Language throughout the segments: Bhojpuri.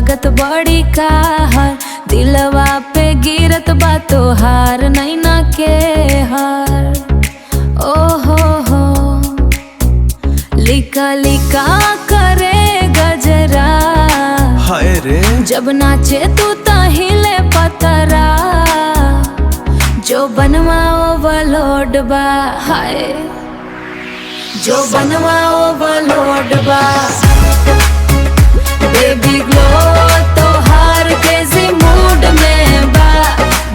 लागत बड़ी कहर, दिलवा पे गिरत बा तोहार नैना के हार। ओ हो लिका लिका करे गजरा, हाय रे जब नाचे तू ताहिले पतरा। जो बनवा ओवरलोड बा, हाय जो बनवा ओवरलोड बा। बेबी ग्लो तोहार क्रेजी मूड में बा,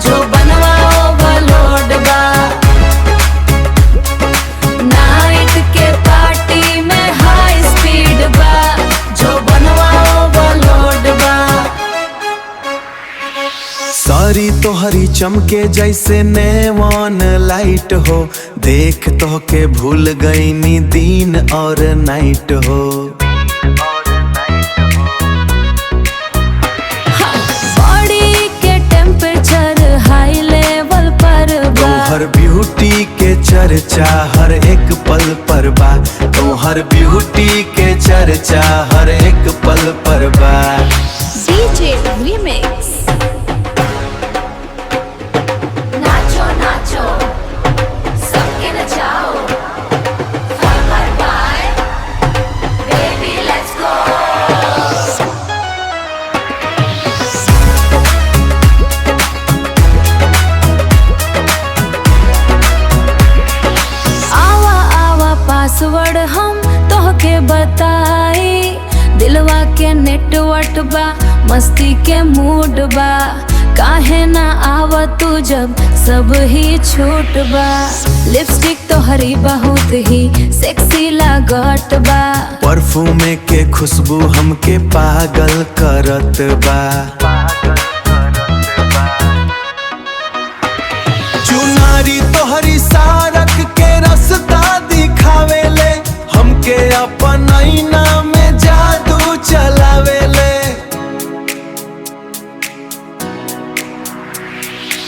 जो बनवा ओवरलोड बा। नाइट के पार्टी में हाई स्पीड बा, जो बनवा ओवरलोड बा। सारी तोहरी चमके जैसे नेवन लाइट हो, देख तो के भूल गई नी दिन और नाइट हो। बॉडी के टेम्परेचर हाई लेवल पर बा, तोहर ब्यूटी के चर्चा हर एक पल पर बा। तोहर ब्यूटी के चर्चा हर एक पल पर बा। DJ remix. नाचो नाचो सबके नचाओ, forward bye baby let's go. आवा आवा पासवर्ड हम तोहके बताई, दिलवा के नेटवर्क बा, मस्ती के मूड बा। काहे ना आवा तू जब सब ही छूट बा। लिपस्टिक तो हरी बहुत ही सेक्सी लागत बा, परफ्यूम के खुशबू हमके पागल करत बा। चुनारी तोहरी सारक के रास्ता दिखावेले, हमके अपन आईना में जादू चलावेले।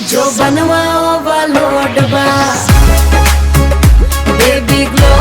जो बनवा ओवरलोड बा। Baby glow